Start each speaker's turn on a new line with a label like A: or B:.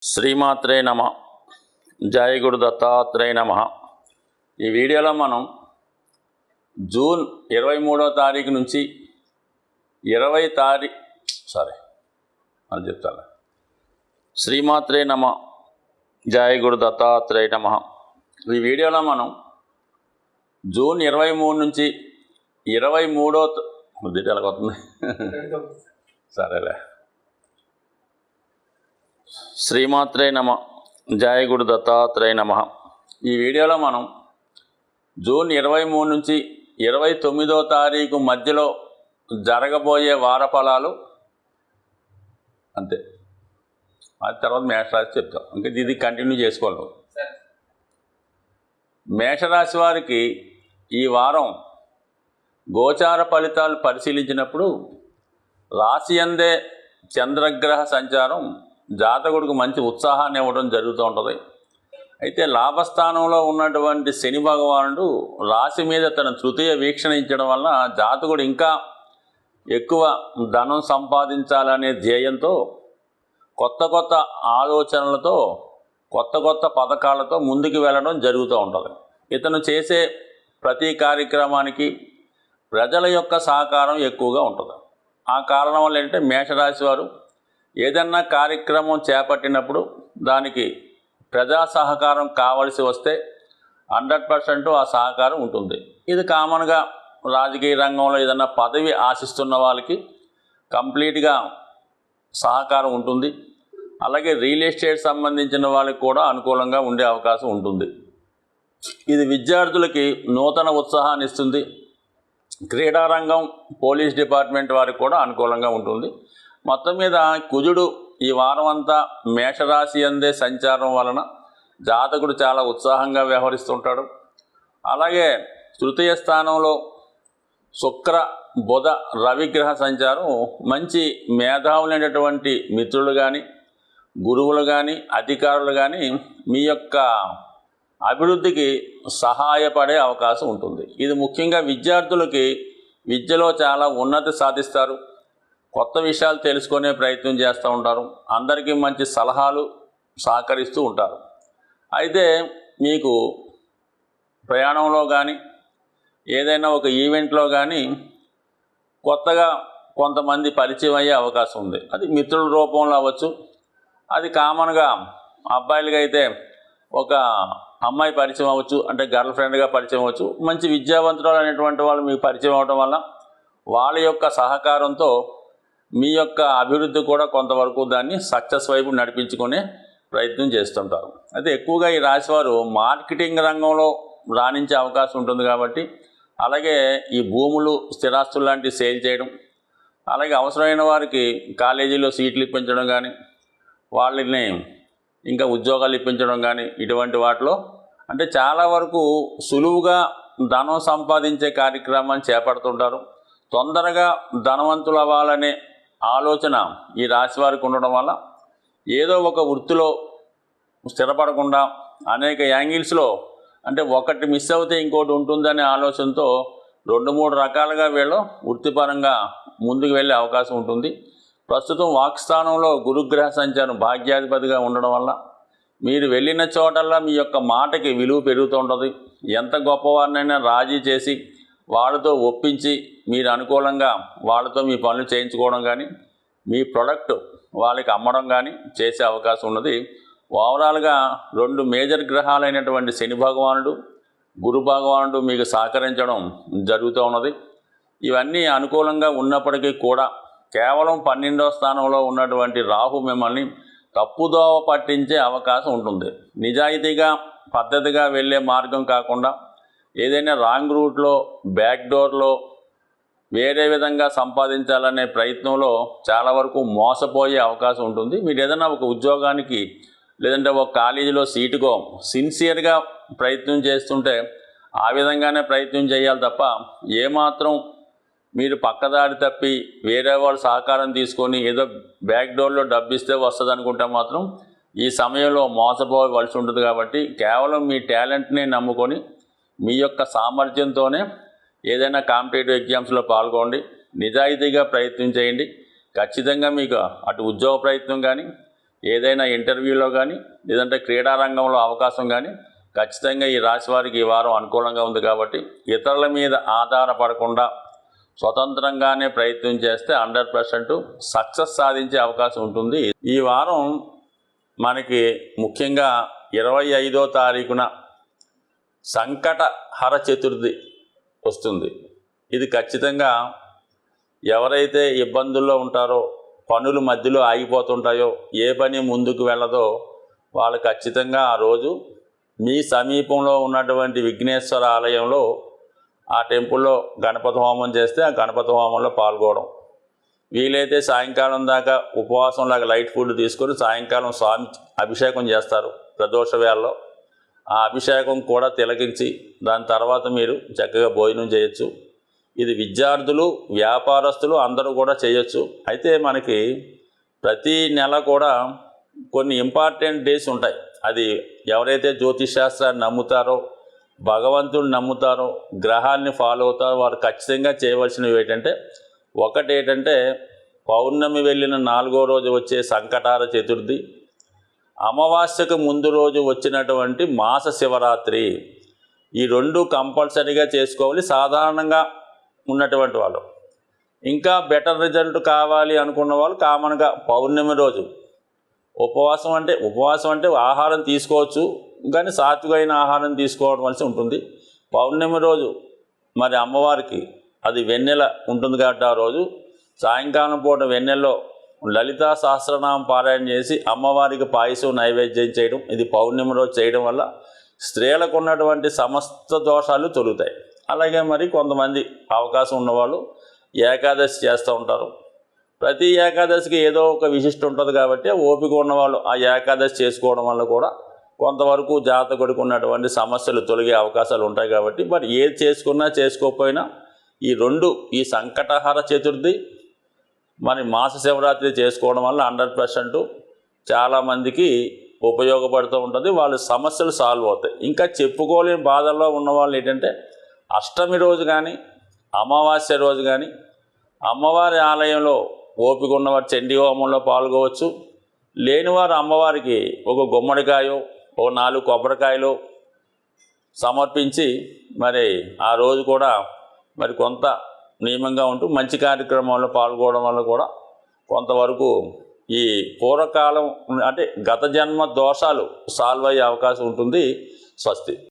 A: శ్రీమాత్రే నమ. జయ గురు దత్తాత్రేయ నమ. ఈ వీడియోలో మనం జూన్ 23వ తారీఖు నుంచి 20 తారీఖు అది చెప్తాను. శ్రీమాత్రే నమ. జయ గురు దత్తాత్రేయ నమ. ఈ వీడియోలో మనం జూన్ 23 నుంచి 23వ డీటెయిల్గా అవుతుంది సరేలే. శ్రీమాత్రే నమ. జయ గురు దత్తాత్రేయ నమ. ఈ వీడియోలో మనం జూన్ 23 నుంచి 29వ తారీఖు మధ్యలో జరగబోయే వార ఫలాలు అంతే. అది తర్వాత మేషరాశి చెప్తాం. ఇంకా ఇది కంటిన్యూ చేసుకోవాలి. మేషరాశి వారికి ఈ వారం గోచార ఫలితాలు పరిశీలించినప్పుడు రాశి అందే చంద్రగ్రహ సంచారం జాతకుడికి మంచి ఉత్సాహాన్ని ఇవ్వడం జరుగుతూ ఉంటుంది. అయితే లాభస్థానంలో ఉన్నటువంటి శని భగవానుడు రాశి మీద తన తృతీయ వీక్షణ ఇచ్చడం వల్ల జాతకుడు ఇంకా ఎక్కువ ధనం సంపాదించాలనే ధ్యేయంతో కొత్త కొత్త ఆలోచనలతో కొత్త కొత్త పథకాలతో ముందుకు వెళ్ళడం జరుగుతూ ఉంటుంది. ఇతను చేసే ప్రతి కార్యక్రమానికి ప్రజల యొక్క సహకారం ఎక్కువగా ఉంటుంది. ఆ కారణం వల్ల ఏంటంటే మేషరాశి వారు ఏదన్నా కార్యక్రమం చేపట్టినప్పుడు దానికి ప్రజా సహకారం కావలసి వస్తే 100% ఆ సహకారం ఉంటుంది. ఇది కామన్గా రాజకీయ రంగంలో ఏదన్నా పదవి ఆశిస్తున్న వాళ్ళకి కంప్లీట్గా సహకారం ఉంటుంది. అలాగే రియల్ ఎస్టేట్ సంబంధించిన వాళ్ళకి కూడా అనుకూలంగా ఉండే అవకాశం ఉంటుంది. ఇది విద్యార్థులకి నూతన ఉత్సాహాన్ని ఇస్తుంది. క్రీడారంగం, పోలీస్ డిపార్ట్మెంట్ వారికి కూడా అనుకూలంగా ఉంటుంది. మొత్తం మీద కుజుడు ఈ వారం అంతా మేషరాశి అందే సంచారం వలన జాతకుడు చాలా ఉత్సాహంగా వ్యవహరిస్తుంటాడు. అలాగే తృతీయ స్థానంలో శుక్ర, బుధ, రవిగ్రహ సంచారం మంచి మేధావులైనటువంటి మిత్రులు కానీ, గురువులు కానీ, అధికారులు కానీ మీ యొక్క అభివృద్ధికి సహాయపడే అవకాశం ఉంటుంది. ఇది ముఖ్యంగా విద్యార్థులకి విద్యలో చాలా ఉన్నతి సాధిస్తారు. కొత్త విషయాలు తెలుసుకునే ప్రయత్నం చేస్తూ ఉంటారు. అందరికీ మంచి సలహాలు సహకరిస్తూ ఉంటారు. అయితే మీకు ప్రయాణంలో కానీ ఏదైనా ఒక ఈవెంట్లో కానీ కొత్తగా కొంతమంది పరిచయం అయ్యే అవకాశం ఉంది. అది మిత్రుల రూపంలో అవ్వచ్చు. అది కామన్గా అబ్బాయిలకి అయితే ఒక అమ్మాయి పరిచయం అవ్వచ్చు, అంటే గర్ల్ ఫ్రెండ్గా పరిచయం అవ్వచ్చు. మంచి విద్యావంతురాలు అనేటువంటి వాళ్ళు మీకు పరిచయం అవడం వల్ల వాళ్ళ యొక్క సహకారంతో మీ యొక్క అభివృద్ధి కూడా కొంతవరకు దాన్ని సక్సెస్ వైపు నడిపించుకునే ప్రయత్నం చేస్తుంటారు. అయితే ఎక్కువగా ఈ రాశివారు మార్కెటింగ్ రంగంలో రాణించే అవకాశం ఉంటుంది కాబట్టి, అలాగే ఈ భూములు, స్థిరాస్తులు లాంటివి సేల్ చేయడం, అలాగే అవసరమైన వారికి కాలేజీలో సీట్లు ఇప్పించడం కానీ, వాళ్ళని ఇంకా ఉద్యోగాలు ఇప్పించడం కానీ, ఇటువంటి వాటిలో అంటే చాలా వరకు సులువుగా ధనం సంపాదించే కార్యక్రమాన్ని చేపడుతుంటారు. తొందరగా ధనవంతులు అవ్వాలనే ఆలోచన ఈ రాశి వారికి ఉండడం వల్ల ఏదో ఒక వృత్తిలో స్థిరపడకుండా అనేక యాంగిల్స్లో, అంటే ఒకటి మిస్ అవుతే ఇంకోటి ఉంటుందనే ఆలోచనతో 2-3 రకాలుగా వీళ్ళు వృత్తిపరంగా ముందుకు వెళ్ళే అవకాశం ఉంటుంది. ప్రస్తుతం వాక్స్థానంలో గురుగ్రహ సంచారం భాగ్యాధిపతిగా ఉండడం వల్ల మీరు వెళ్ళిన చోటల్లా మీ యొక్క మాటకి విలువ పెరుగుతూ ఉంటుంది. ఎంత గొప్పవారినైనా రాజీ చేసి వాళ్ళతో ఒప్పించి మీరు అనుకూలంగా వాళ్ళతో మీ పనులు చేయించుకోవడం కానీ, మీ ప్రొడక్ట్ వాళ్ళకి అమ్మడం కానీ చేసే అవకాశం ఉన్నది. ఓవరాల్గా 2 మేజర్ గ్రహాలైనటువంటి శని భగవానుడు, గురు భగవానుడు మీకు సహకరించడం జరుగుతూ ఉన్నది. ఇవన్నీ అనుకూలంగా ఉన్నప్పటికీ కూడా కేవలం 12వ స్థానంలో ఉన్నటువంటి రాహు మిమ్మల్ని తప్పుదోవ పట్టించే అవకాశం ఉంటుంది. నిజాయితీగా పద్ధతిగా వెళ్ళే మార్గం కాకుండా ఏదైనా రాంగ్ రూట్లో, బ్యాక్ డోర్లో వేరే విధంగా సంపాదించాలనే ప్రయత్నంలో చాలా వరకు మోసపోయే అవకాశం ఉంటుంది. మీరు ఏదైనా ఒక ఉద్యోగానికి లేదంటే ఒక కాలేజీలో సీటుకో సిన్సియర్గా ప్రయత్నం చేస్తుంటే ఆ విధంగానే ప్రయత్నం చేయాలి తప్ప ఏమాత్రం మీరు పక్కదారి తప్పి వేరే వాళ్ళ సహకారం తీసుకొని ఏదో బ్యాక్ డోర్లో డబ్బు ఇస్తే వస్తుంది అనుకుంటే మాత్రం ఈ సమయంలో మోసపోవలసి ఉంటుంది. కాబట్టి కేవలం మీ టాలెంట్ని నమ్ముకొని మీ యొక్క సామర్థ్యంతోనే ఏదైనా కాంపిటేటివ్ ఎగ్జామ్స్లో పాల్గొండి. నిజాయితీగా ప్రయత్నం చేయండి. ఖచ్చితంగా మీకు అటు ఉద్యోగ ప్రయత్నం కానీ ఏదైనా ఇంటర్వ్యూలో కానీ లేదంటే క్రీడారంగంలో అవకాశం కానీ ఖచ్చితంగా ఈ రాశి వారికి ఈ వారం అనుకూలంగా ఉంది కాబట్టి ఇతరుల మీద ఆధారపడకుండా స్వతంత్రంగానే ప్రయత్నం చేస్తే 100% సక్సెస్ సాధించే అవకాశం ఉంటుంది. ఈ వారం మనకి ముఖ్యంగా 25వ తారీఖున సంకటహర చతుర్థి వస్తుంది. ఇది ఖచ్చితంగా ఎవరైతే ఇబ్బందుల్లో ఉంటారో, పనులు మధ్యలో ఆగిపోతుంటాయో, ఏ పని ముందుకు వెళ్ళదో వాళ్ళు ఖచ్చితంగా ఆ రోజు మీ సమీపంలో ఉన్నటువంటి విఘ్నేశ్వర ఆలయంలో ఆ టెంపుల్లో గణపతి హోమం చేస్తే ఆ గణపతి హోమంలో పాల్గొనడం, వీలైతే సాయంకాలం దాకా ఉపవాసంలాగా లైట్ ఫుడ్ తీసుకొని సాయంకాలం స్వామి అభిషేకం చేస్తారు ప్రదోష వేళలో. ఆ అభిషేకం కూడా తిలకించి దాని తర్వాత మీరు చక్కగా భోజనం చేయొచ్చు. ఇది విద్యార్థులు, వ్యాపారస్తులు అందరూ కూడా చేయొచ్చు. అయితే మనకి ప్రతి నెల కూడా కొన్ని ఇంపార్టెంట్ డేస్ ఉంటాయి. అది ఎవరైతే జ్యోతిష్ శాస్త్రాన్ని నమ్ముతారో, భగవంతుడిని నమ్ముతారో, గ్రహాన్ని ఫాలో అవుతారో వారు ఖచ్చితంగా చేయవలసినవి ఏంటంటే పౌర్ణమి వెళ్ళిన 4వ రోజు వచ్చే సంకటహర చతుర్థి, అమావాస్యకు ముందు రోజు వచ్చినటువంటి మాస శివరాత్రి, ఈ రెండు కంపల్సరీగా చేసుకోవాలి సాధారణంగా ఉన్నటువంటి వాళ్ళు. ఇంకా బెటర్ రిజల్ట్ కావాలి అనుకున్న వాళ్ళు కామన్గా పౌర్ణమి రోజు ఉపవాసం అంటే ఆహారం తీసుకోవచ్చు, కానీ సాత్వికమైన ఆహారం తీసుకోవడం ఉంటుంది. పౌర్ణమి రోజు మరి అమ్మవారికి అది వెన్నెల ఉంటుంది కాబట్టి ఆ రోజు సాయంకాలం పూట వెన్నెల్లో లలితా సహస్రనామం పారాయణ చేసి అమ్మవారికి పాయసం నైవేద్యం చేయడం, ఇది పౌర్ణమి రోజు చేయడం వల్ల స్త్రీలకు ఉన్నటువంటి సమస్త దోషాలు తొలుగుతాయి. అలాగే మరి కొంతమంది అవకాశం ఉన్నవాళ్ళు ఏకాదశి చేస్తూ ఉంటారు. ప్రతి ఏకాదశికి ఏదో ఒక విశిష్ట ఉంటుంది కాబట్టి ఓపిక ఉన్నవాళ్ళు ఆ ఏకాదశి చేసుకోవడం వల్ల కూడా కొంతవరకు జాతకుడికి ఉన్నటువంటి సమస్యలు తొలగే అవకాశాలు ఉంటాయి. కాబట్టి మరి ఏది చేసుకున్నా చేసుకోకపోయినా ఈ సంకటహర చతుర్థి మరి మాస శివరాత్రి చేసుకోవడం వల్ల 100% చాలామందికి ఉపయోగపడుతూ ఉంటుంది. వాళ్ళ సమస్యలు సాల్వ్ అవుతాయి. ఇంకా చెప్పుకోలేని బాధల్లో ఉన్నవాళ్ళు అష్టమి రోజు కానీ అమావాస్య రోజు కానీ అమ్మవారి ఆలయంలో ఓపిక ఉన్నవారు చండీ హోమంలో పాల్గొవచ్చు. లేనివారు అమ్మవారికి ఒక గుమ్మడికాయో ఒక 4 కొబ్బరికాయలు సమర్పించి మరి ఆ రోజు కూడా మరి కొంత నియమంగా ఉంటూ మంచి కార్యక్రమాల్లో పాల్గొనడం వల్ల కూడా కొంతవరకు ఈ పూర్వకాలం గత జన్మ దోషాలు సాల్వ్ అయ్యే అవకాశం ఉంటుంది. స్వస్తి.